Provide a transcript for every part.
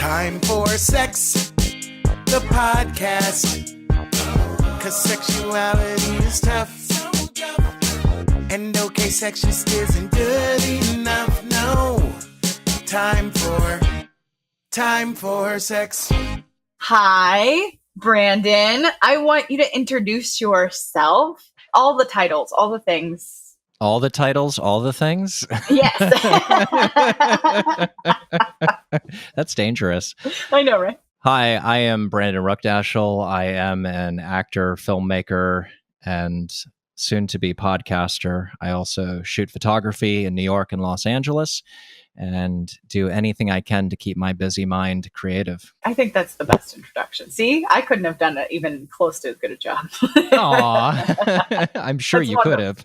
Time for Sex, the podcast. 'Cause sexuality is tough. And okay, sex just isn't good enough. No. Time for sex. Hi, Brandon. I want you to introduce yourself. All the titles, all the things. All the titles, all the things? Yes. That's dangerous. I know, right? Hi, I am Brandon Ruckdashel. I am an actor, filmmaker, and soon-to-be podcaster. I also shoot photography in New York and Los Angeles and do anything I can to keep my busy mind creative. I think that's the best introduction. See, I couldn't have done it even close to as good a job. Aw, I'm sure That's you could have.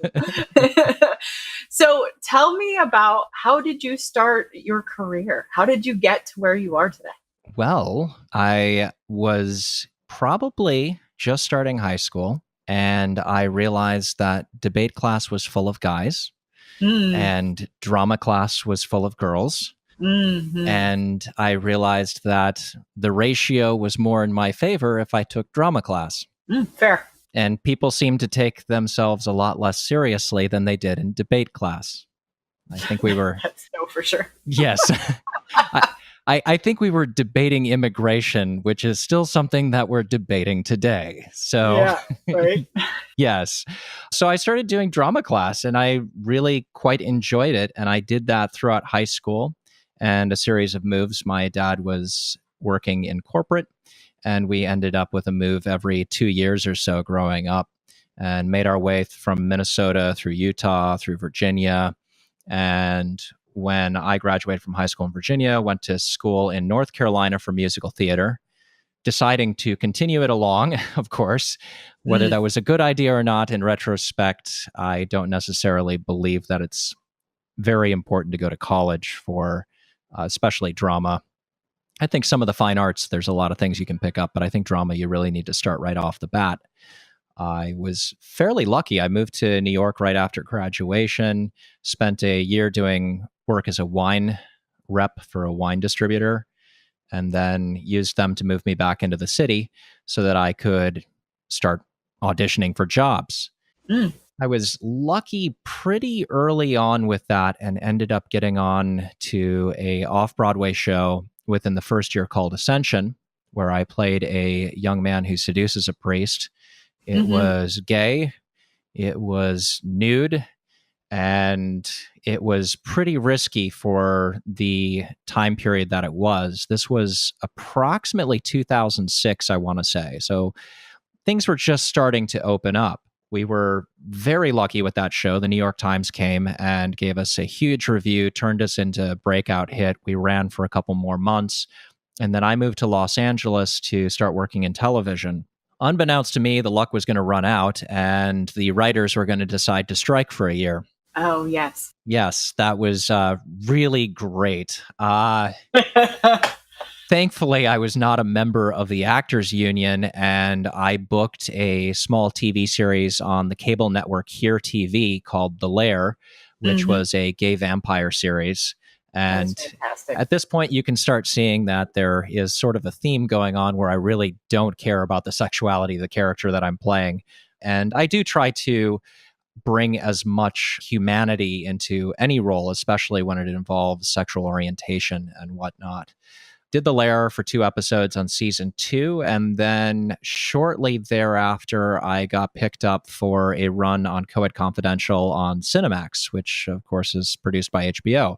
So tell me about, how did you start your career? How did you get to where you are today? Well, I was probably just starting high school, and I realized that debate class was full of guys. And drama class was full of girls. Mm-hmm. And I realized that the ratio was more in my favor if I took drama class. Fair. And people seemed to take themselves a lot less seriously than they did in debate class. I think we were... That's no for sure. Yes. I think we were debating immigration, which is still something that we're debating today. So, yeah, right. Yes. So I started doing drama class and I really quite enjoyed it. And I did that throughout high school and a series of moves. My dad was working in corporate and we ended up with a move every 2 years or so growing up and made our way from Minnesota through Utah, through Virginia. And when I graduated from high school in Virginia, went to school in North Carolina for musical theater, deciding to continue it along, of course. Whether that was a good idea or not, in retrospect, I don't necessarily believe that it's very important to go to college for, especially drama. I think some of the fine arts, there's a lot of things you can pick up, but I think drama, you really need to start right off the bat. I was fairly lucky. I moved to New York right after graduation, spent a year doing work as a wine rep for a wine distributor, and then used them to move me back into the city so that I could start auditioning for jobs. I was lucky pretty early on with that and ended up getting on to a off-Broadway show within the first year called Ascension, where I played a young man who seduces a priest. It was gay, it was nude, and it was pretty risky for the time period that it was. This was approximately 2006, I want to say. So things were just starting to open up. We were very lucky with that show. The New York Times came and gave us a huge review, turned us into a breakout hit. We ran for a couple more months. And then I moved to Los Angeles to start working in television. Unbeknownst to me, the luck was going to run out and the writers were going to decide to strike for a year. Oh, yes. Yes, that was really great. Thankfully, I was not a member of the Actors Union, and I booked a small TV series on the cable network Here TV called The Lair, which was a gay vampire series. And at this point, you can start seeing that there is sort of a theme going on where I really don't care about the sexuality of the character that I'm playing. And I do try to bring as much humanity into any role, especially when it involves sexual orientation and whatnot. Did The Lair for 2 episodes on season 2, and then shortly thereafter, I got picked up for a run on Coed Confidential on Cinemax, which of course is produced by HBO.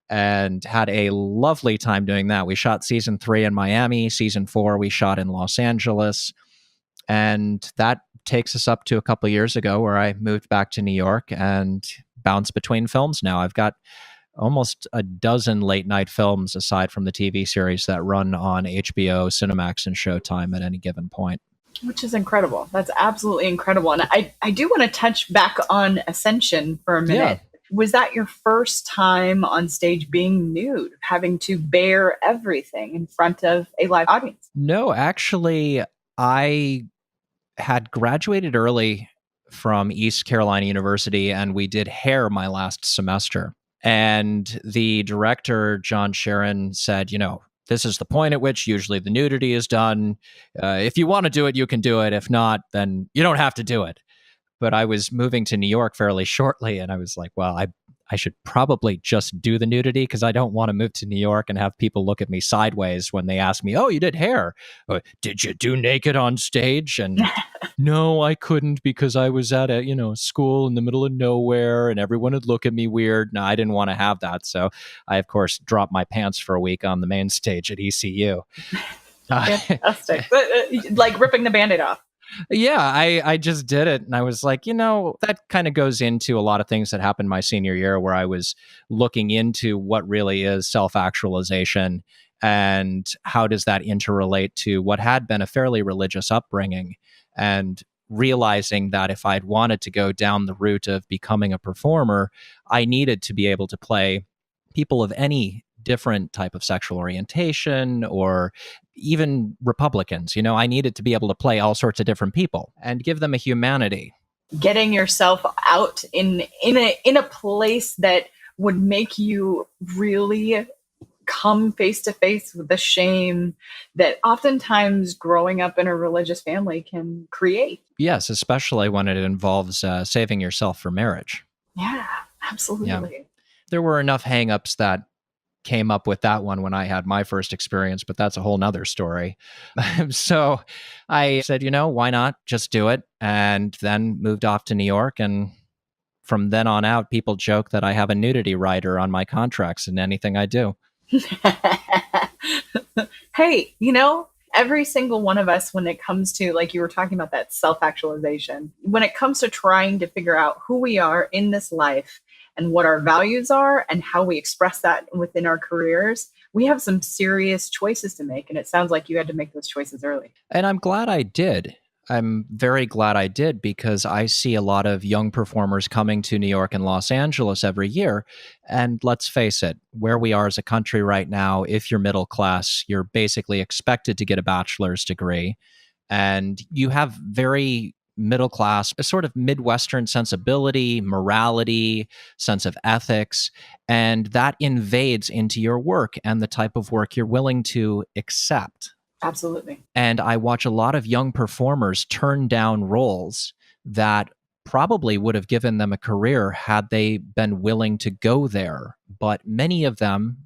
And had a lovely time doing that. We shot season 3 in Miami. Season 4 we shot in Los Angeles. And that takes us up to a couple of years ago where I moved back to New York and bounce between films now. I've got almost a dozen late night films aside from the TV series that run on HBO, Cinemax, and Showtime at any given point. Which is incredible. That's absolutely incredible. And I do want to touch back on Ascension for a minute. Yeah. Was that your first time on stage being nude, having to bear everything in front of a live audience? No, actually, I had graduated early from East Carolina University, and we did hair my last semester. And the director, John Sharon, said, this is the point at which usually the nudity is done. If you want to do it, you can do it. If not, then you don't have to do it. But I was moving to New York fairly shortly, and I was like, well, I should probably just do the nudity because I don't want to move to New York and have people look at me sideways when they ask me, oh, you did hair. Did you do naked on stage? And no, I couldn't because I was at a, school in the middle of nowhere and everyone would look at me weird. No, I didn't want to have that. So I, of course, dropped my pants for a week on the main stage at ECU. Fantastic. Like ripping the Band-Aid off. Yeah, I just did it. And I was like, that kind of goes into a lot of things that happened my senior year where I was looking into what really is self-actualization and how does that interrelate to what had been a fairly religious upbringing, and realizing that if I'd wanted to go down the route of becoming a performer, I needed to be able to play people of any different type of sexual orientation, or even Republicans. I needed to be able to play all sorts of different people and give them a humanity. Getting yourself out in a place that would make you really come face to face with the shame that oftentimes growing up in a religious family can create. Yes, especially when it involves saving yourself for marriage. Yeah, absolutely. Yeah. There were enough hangups that came up with that one when I had my first experience, but that's a whole nother story. So I said, why not just do it? And then moved off to New York. And from then on out, people joke that I have a nudity rider on my contracts in anything I do. Hey, every single one of us, when it comes to, like you were talking about, that self-actualization, when it comes to trying to figure out who we are in this life and what our values are and how we express that within our careers, we have some serious choices to make. And it sounds like you had to make those choices early. And I'm glad I did. I'm very glad I did, because I see a lot of young performers coming to New York and Los Angeles every year. And let's face it, where we are as a country right now, if you're middle class, you're basically expected to get a bachelor's degree. And you have very middle class, a sort of Midwestern sensibility, morality, sense of ethics, and that invades into your work and the type of work you're willing to accept. Absolutely. And I watch a lot of young performers turn down roles that probably would have given them a career had they been willing to go there. But many of them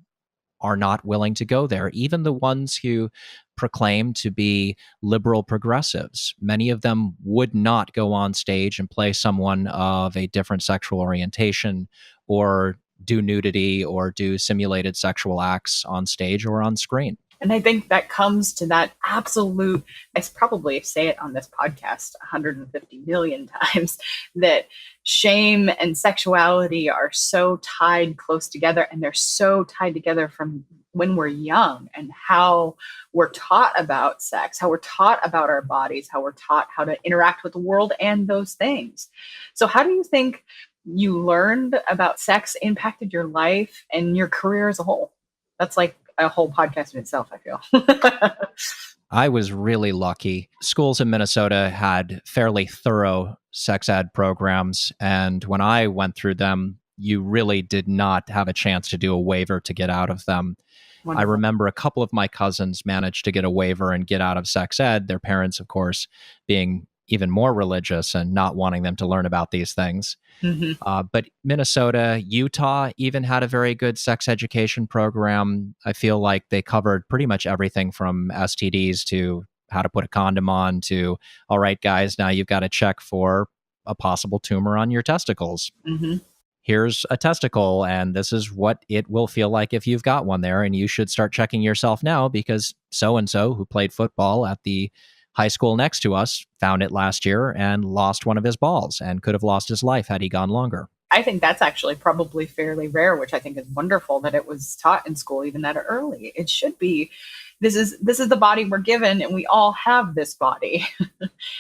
are not willing to go there. Even the ones who proclaim to be liberal progressives, many of them would not go on stage and play someone of a different sexual orientation, or do nudity, or do simulated sexual acts on stage or on screen. And I think that comes to that absolute, I probably say it on this podcast 150 million times, that shame and sexuality are so tied close together, and they're so tied together from when we're young, and how we're taught about sex, how we're taught about our bodies, how we're taught how to interact with the world and those things. So how do you think you learned about sex impacted your life and your career as a whole? That's like a whole podcast in itself, I feel. I was really lucky. Schools in Minnesota had fairly thorough sex ed programs. And when I went through them, you really did not have a chance to do a waiver to get out of them. Wonderful. I remember a couple of my cousins managed to get a waiver and get out of sex ed. Their parents, of course, being even more religious and not wanting them to learn about these things. Mm-hmm. But Minnesota, Utah even had a very good sex education program. I feel like they covered pretty much everything from STDs to how to put a condom on to, all right, guys, now you've got to check for a possible tumor on your testicles. Mm-hmm. Here's a testicle, and this is what it will feel like if you've got one there. And you should start checking yourself now, because so-and-so who played football at the high school next to us found it last year and lost one of his balls and could have lost his life had he gone longer. I think that's actually probably fairly rare, which I think is wonderful that it was taught in school even that early. It should be. This is the body we're given, and we all have this body.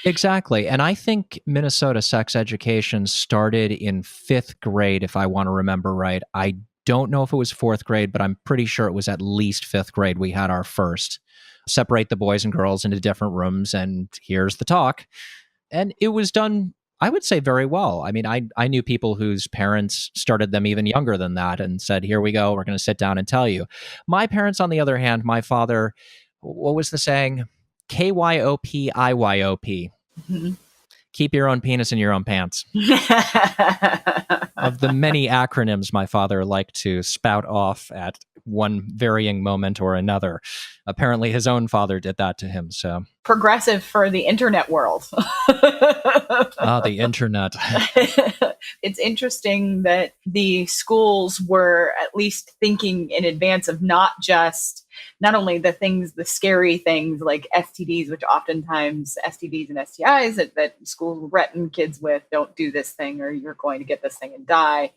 Exactly. And I think Minnesota sex education started in 5th grade, if I want to remember right. I don't know if it was 4th grade, but I'm pretty sure it was at least 5th grade we had our first. Separate the boys and girls into different rooms, and here's the talk. And it was done I would say very well. I mean, I knew people whose parents started them even younger than that and said, here we go, we're going to sit down and tell you. My parents, on the other hand, my father, what was the saying? KYOP, IYOP. Mhm. Keep your own penis in your own pants. Of the many acronyms my father liked to spout off at one varying moment or another, apparently his own father did that to him. So Progressive for the internet world. the internet. It's interesting that the schools were at least thinking in advance of not only the scary things like STDs, which oftentimes STDs and STIs that schools threaten kids with, don't do this thing or you're going to get this thing and die.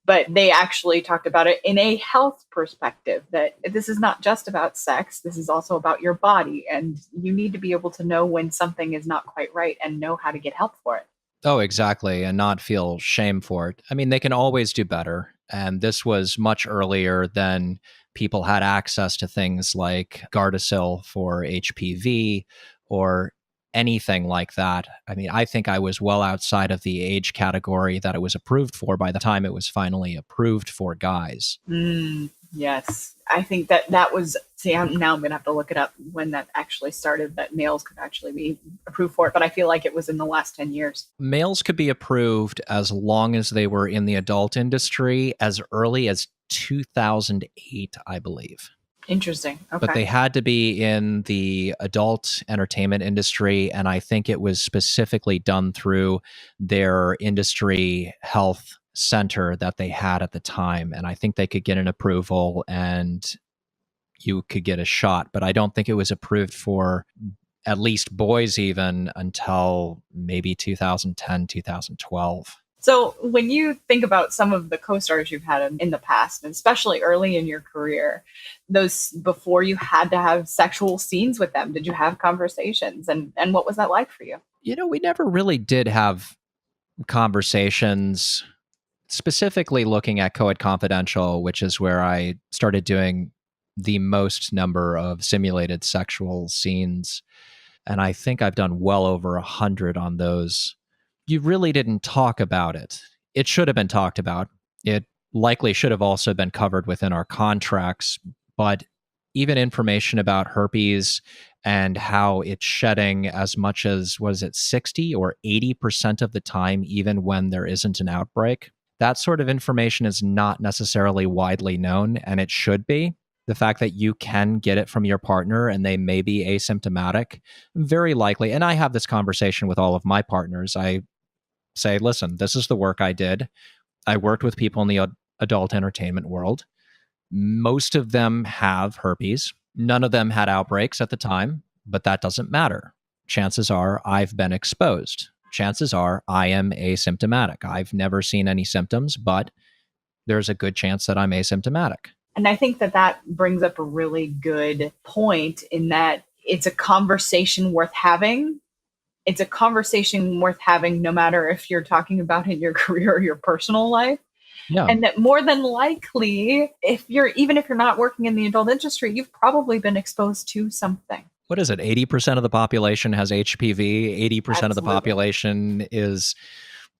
But they actually talked about it in a health perspective, that this is not just about sex. This is also about your body. And you need to be able to know when something is not quite right and know how to get help for it. Oh, exactly. And not feel shame for it. I mean, they can always do better. And this was much earlier than people had access to things like Gardasil for HPV or anything like that. I mean, I think I was well outside of the age category that it was approved for by the time it was finally approved for guys. Yes. I think that was, now I'm going to have to look it up when that actually started, that males could actually be approved for it. But I feel like it was in the last 10 years. Males could be approved as long as they were in the adult industry as early as 2008, I believe. Interesting. Okay. But they had to be in the adult entertainment industry. And I think it was specifically done through their industry health center that they had at the time. And I think they could get an approval and you could get a shot. But I don't think it was approved for at least boys even until maybe 2010, 2012. So when you think about some of the co-stars you've had in the past, and especially early in your career, those before you had to have sexual scenes with them, did you have conversations? And what was that like for you? You know, we never really did have conversations, specifically looking at Coed Confidential, which is where I started doing the most number of simulated sexual scenes. And I think I've done well over 100 on those. You really didn't talk about it. It should have been talked about. It likely should have also been covered within our contracts, but even information about herpes and how it's shedding as much as, 60 or 80% of the time, even when there isn't an outbreak, that sort of information is not necessarily widely known, and it should be. The fact that you can get it from your partner and they may be asymptomatic, very likely. And I have this conversation with all of my partners. I say, listen, this is the work I did. I worked with people in the adult entertainment world. Most of them have herpes. None of them had outbreaks at the time, but that doesn't matter. Chances are I've been exposed. Chances are I am asymptomatic. I've never seen any symptoms, but there's a good chance that I'm asymptomatic. And I think that brings up a really good point in that it's a conversation worth having. It's a conversation worth having no matter if you're talking about in your career or your personal life. Yeah. And that more than likely, even if you're not working in the adult industry, you've probably been exposed to something. What is it? 80% of the population has HPV. 80% Absolutely. of the population is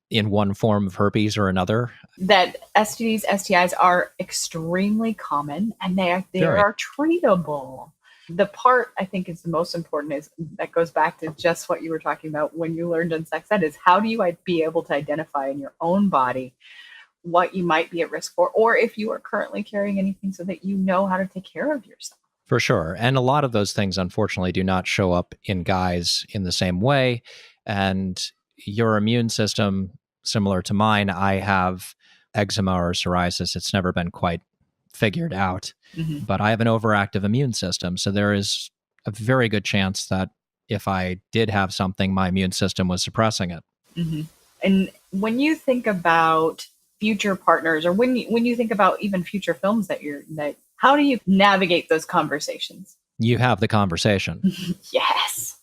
in one form of herpes or another. That STDs, STIs are extremely common and they are treatable. The part I think is the most important is that goes back to just what you were talking about when you learned in sex ed, is how do you be able to identify in your own body what you might be at risk for, or if you are currently carrying anything so that you know how to take care of yourself. For sure. And a lot of those things, unfortunately, do not show up in guys in the same way. And your immune system, similar to mine, I have eczema or psoriasis. It's never been quite figured out, but I have an overactive immune system. So there is a very good chance that if I did have something, my immune system was suppressing it. And when you think about future partners, or when you think about even future films how do you navigate those conversations? You have the conversation. Yes.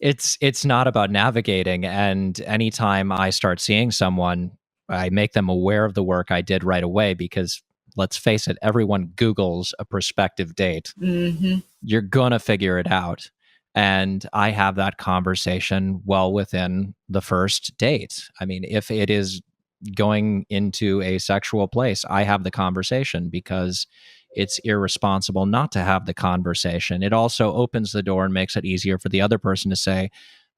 It's not about navigating. And anytime I start seeing someone, I make them aware of the work I did right away, because let's face it, everyone Googles a prospective date. You're going to figure it out. And I have that conversation well within the first date. I mean, if it is going into a sexual place, I have the conversation because it's irresponsible not to have the conversation. It also opens the door and makes it easier for the other person to say,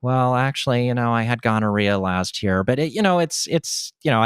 well, actually, I had gonorrhea last year, but I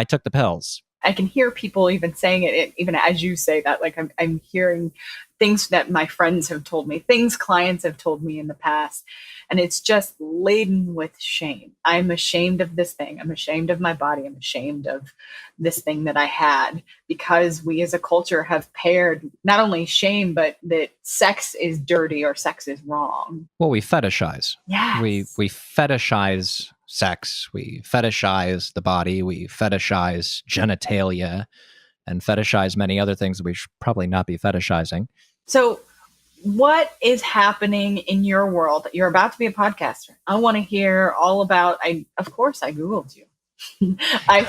took the pills. I can hear people even saying it, even as you say that, like I'm hearing things that my friends have told me, things clients have told me in the past. And it's just laden with shame. I'm ashamed of this thing. I'm ashamed of my body. I'm ashamed of this thing that I had, because we as a culture have paired not only shame, but that sex is dirty or sex is wrong. Well, we fetishize. Yes. We fetishize sex. We fetishize the body. We fetishize genitalia and fetishize many other things that we should probably not be fetishizing. So what is happening in your world? You're about to be a podcaster. I want to hear all about, of course I Googled you. I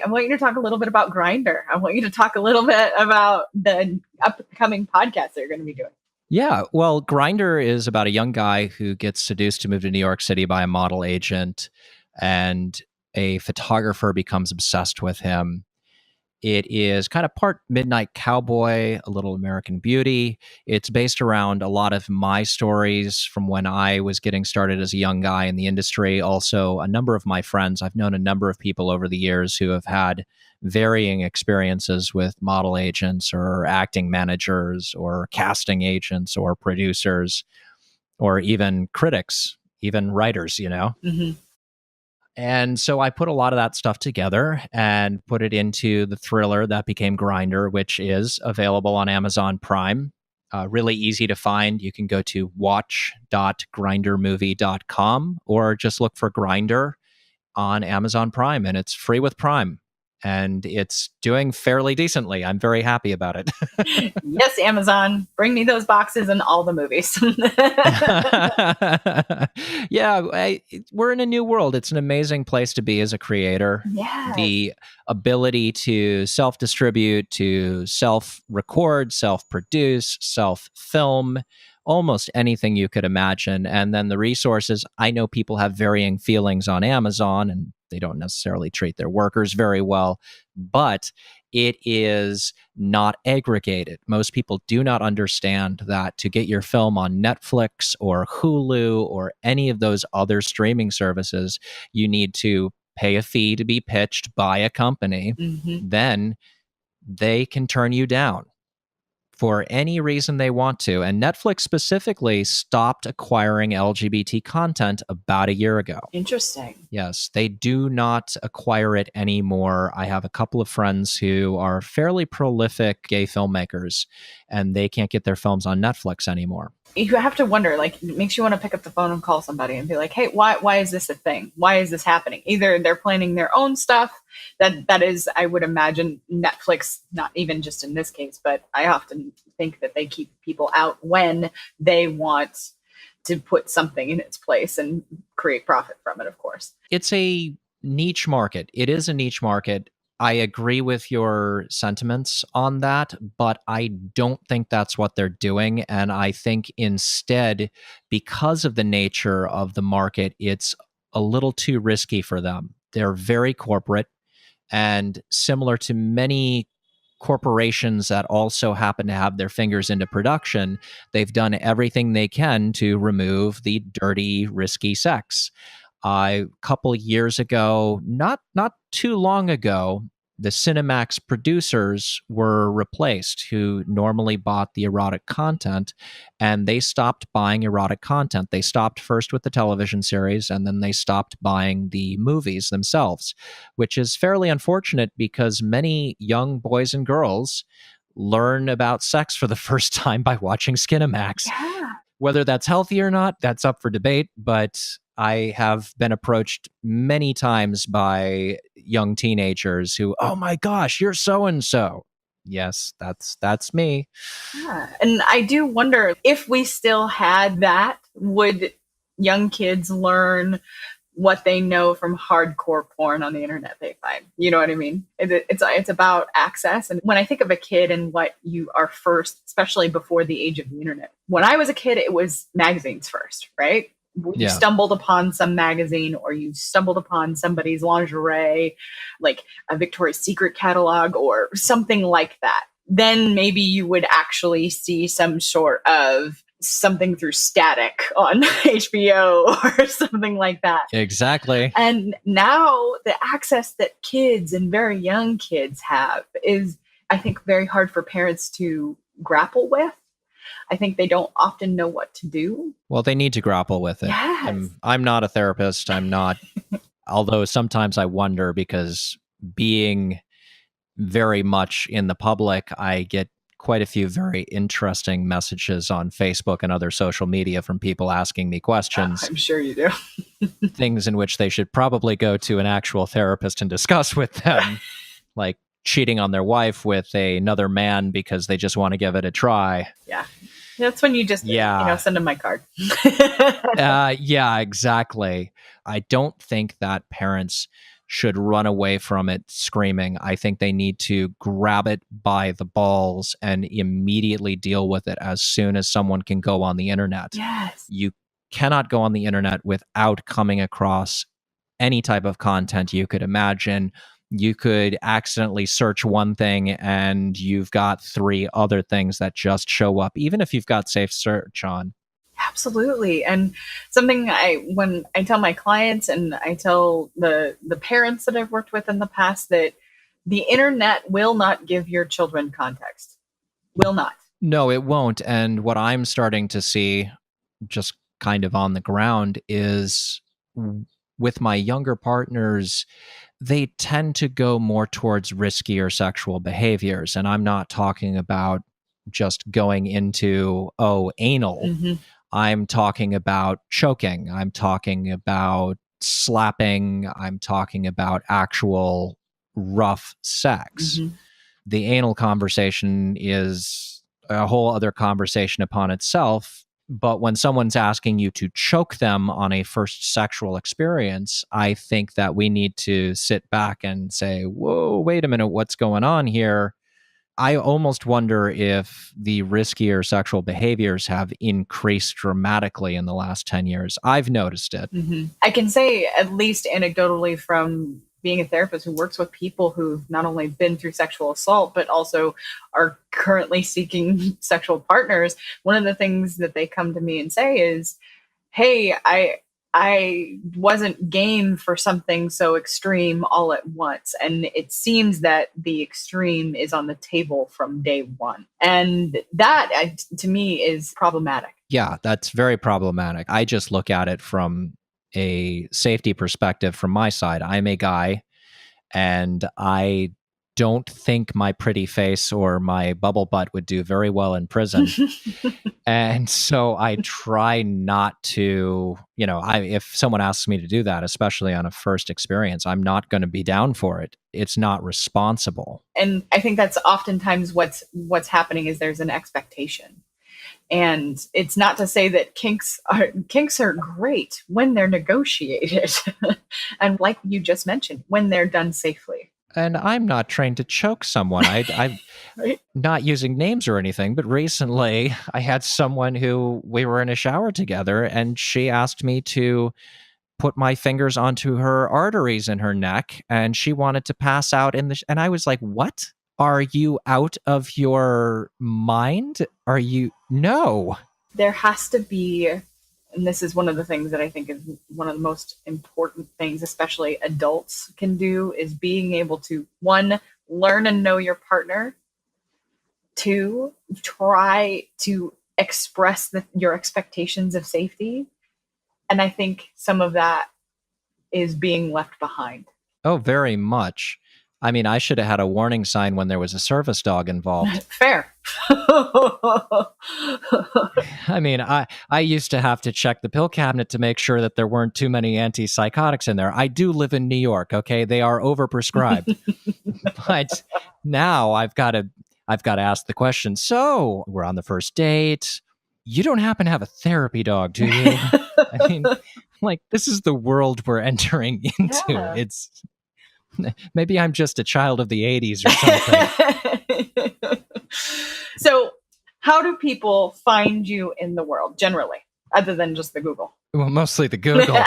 want you to talk a little bit about Grindr. I want you to talk a little bit about the upcoming podcast that you're going to be doing. Yeah, well, Grindr is about a young guy who gets seduced to move to New York City by a model agent, and a photographer becomes obsessed with him. It is kind of part Midnight Cowboy, a little American Beauty. It's based around a lot of my stories from when I was getting started as a young guy in the industry. Also, a number of my friends. I've known a number of people over the years who have had varying experiences with model agents or acting managers or casting agents or producers or even critics, even writers, Mm-hmm. And so I put a lot of that stuff together and put it into the thriller that became Grindr, which is available on Amazon Prime. Really easy to find. You can go to watch.grindermovie.com or just look for Grindr on Amazon Prime, and it's free with Prime. And it's doing fairly decently. I'm very happy about it. Yes, Amazon, bring me those boxes and all the movies. Yeah, we're in a new world. It's an amazing place to be as a creator. Yes. The ability to self-distribute, to self-record, self-produce, self-film, almost anything you could imagine. And then the resources, I know people have varying feelings on Amazon, and they don't necessarily treat their workers very well, but it is not aggregated. Most people do not understand that to get your film on Netflix or Hulu or any of those other streaming services, you need to pay a fee to be pitched by a company. Mm-hmm. Then they can turn you down for any reason they want to. And Netflix specifically stopped acquiring LGBT content about a year ago. Interesting. Yes, they do not acquire it anymore. I have a couple of friends who are fairly prolific gay filmmakers, and they can't get their films on Netflix anymore. You have to wonder, like, it makes you want to pick up the phone and call somebody and be like, hey, why is this a thing? Why is this happening? Either they're planning their own stuff. That is, I would imagine, Netflix, not even just in this case, but I often think that they keep people out when they want to put something in its place and create profit from it, of course. It's a niche market. It is a niche market. I agree with your sentiments on that, but I don't think that's what they're doing. And I think instead, because of the nature of the market, it's a little too risky for them. They're very corporate, and similar to many corporations that also happen to have their fingers into production, they've done everything they can to remove the dirty, risky sex. A couple years ago, not too long ago, the Cinemax producers were replaced, who normally bought the erotic content, and they stopped buying erotic content. They stopped first with the television series, and then they stopped buying the movies themselves, which is fairly unfortunate because many young boys and girls learn about sex for the first time by watching Skinemax. Yeah. Whether that's healthy or not, that's up for debate, but I have been approached many times by young teenagers who, oh my gosh, you're so-and-so. Yes, that's me. Yeah. And I do wonder if we still had that, would young kids learn what they know from hardcore porn on the internet they find. You know what I mean? It's about access. And when I think of a kid and what you are first, especially before the age of the internet, when I was a kid, it was magazines first, right? You stumbled upon some magazine, or you stumbled upon somebody's lingerie, like a Victoria's Secret catalog or something like that. Then maybe you would actually see some sort of something through static on HBO or something like that. Exactly. And now the access that kids and very young kids have is, I think, very hard for parents to grapple with. I think they don't often know what to do. Well, they need to grapple with it. Yes. I'm not a therapist. I'm not, although sometimes I wonder, because being very much in the public, I get quite a few very interesting messages on Facebook and other social media from people asking me questions. I'm sure you do. Things in which they should probably go to an actual therapist and discuss with them, like cheating on their wife with another man because they just want to give it a try. Yeah. That's when you just, send them my card. Yeah, exactly. I don't think that parents should run away from it screaming. I think they need to grab it by the balls and immediately deal with it as soon as someone can go on the internet. Yes. You cannot go on the internet without coming across any type of content you could imagine. You could accidentally search one thing and you've got 3 other things that just show up, even if you've got safe search on. Absolutely. And something when I tell my clients and I tell the parents that I've worked with in the past, that the internet will not give your children context. Will not. No, it won't. And what I'm starting to see just kind of on the ground is with my younger partners, they tend to go more towards riskier sexual behaviors. And I'm not talking about just going into, anal. Mm-hmm. I'm talking about choking. I'm talking about slapping. I'm talking about actual rough sex. Mm-hmm. The anal conversation is a whole other conversation upon itself. But when someone's asking you to choke them on a first sexual experience, I think that we need to sit back and say, whoa, wait a minute, what's going on here? I almost wonder if the riskier sexual behaviors have increased dramatically in the last 10 years. I've noticed it. Mm-hmm. I can say, at least anecdotally, from being a therapist who works with people who've not only been through sexual assault, but also are currently seeking sexual partners, one of the things that they come to me and say is, hey, I wasn't game for something so extreme all at once. And it seems that the extreme is on the table from day one. And that, to me, is problematic. Yeah, that's very problematic. I just look at it from a safety perspective from my side. I'm a guy, and I don't think my pretty face or my bubble butt would do very well in prison. And so I try not to, if someone asks me to do that, especially on a first experience, I'm not going to be down for it. It's not responsible. And I think that's oftentimes what's happening is there's an expectation. And it's not to say that kinks are great when they're negotiated. And like you just mentioned, when they're done safely. And I'm not trained to choke someone. I'm right? Not using names or anything, but recently I had someone who we were in a shower together, and she asked me to put my fingers onto her arteries in her neck, and she wanted to pass out and I was like, what? Are you out of your mind? No. There has to be, and this is one of the things that I think is one of the most important things, especially adults can do, is being able to, 1, learn and know your partner. 2, try to express your expectations of safety. And I think some of that is being left behind. Oh, very much. I mean, I should have had a warning sign when there was a service dog involved. Fair. I mean, I used to have to check the pill cabinet to make sure that there weren't too many antipsychotics in there. I do live in New York, okay? They are overprescribed. But now I've got to ask the question, so we're on the first date. You don't happen to have a therapy dog, do you? I mean, like, this is the world we're entering into. Yeah. It's maybe I'm just a child of the 80s or something. So, how do people find you in the world generally, other than just the Google? Well, mostly the Google.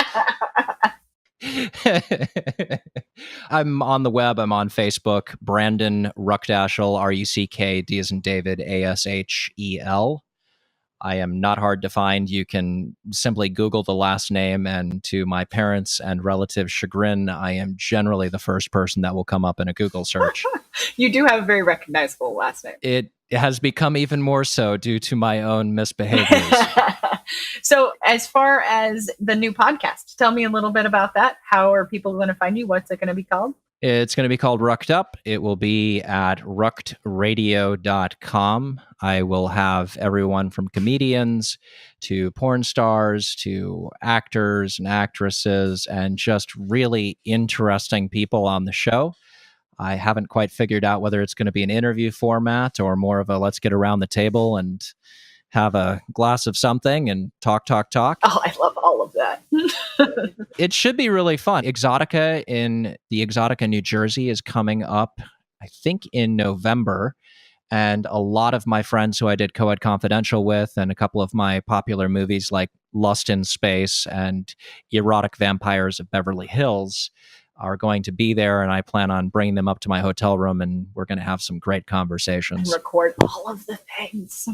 I'm on the web. I'm on Facebook. Brandon Ruckdashel, Ruck, D as in David, Ashel. I am not hard to find. You can simply Google the last name, and to my parents' and relatives' chagrin, I am generally the first person that will come up in a Google search. You do have a very recognizable last name. It has become even more so due to my own misbehaviors. So, as far as the new podcast, tell me a little bit about that. How are people going to find you? What's it going to be called? It's going to be called Rucked Up. It will be at ruckedradio.com. I will have everyone from comedians to porn stars to actors and actresses and just really interesting people on the show. I haven't quite figured out whether it's going to be an interview format or more of a let's get around the table and have a glass of something and talk. Oh, I love all of that. It should be really fun. Exotica in the Exotica, New Jersey is coming up, I think, in November. And a lot of my friends who I did Co-Ed Confidential with and a couple of my popular movies like Lust in Space and Erotic Vampires of Beverly Hills are going to be there, and I plan on bringing them up to my hotel room, and we're going to have some great conversations. Record all of the things.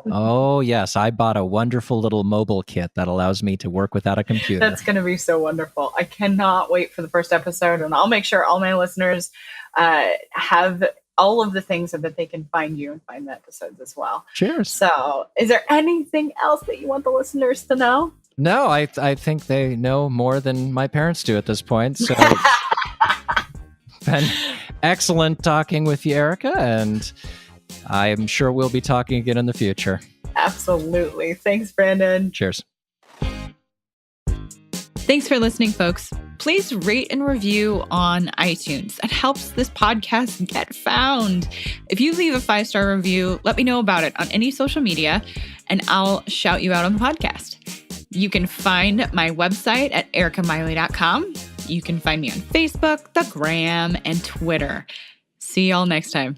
Oh, yes. I bought a wonderful little mobile kit that allows me to work without a computer. That's going to be so wonderful. I cannot wait for the first episode, and I'll make sure all my listeners have all of the things so that they can find you and find the episodes as well. Cheers. So, is there anything else that you want the listeners to know? No, I think they know more than my parents do at this point. So been excellent talking with you, Erika, and I'm sure we'll be talking again in the future. Absolutely. Thanks, Brandon. Cheers. Thanks for listening, folks. Please rate and review on iTunes. It helps this podcast get found. If you leave a 5-star review, let me know about it on any social media, and I'll shout you out on the podcast. You can find my website at erikamiley.com. You can find me on Facebook, the Gram, and Twitter. See y'all next time.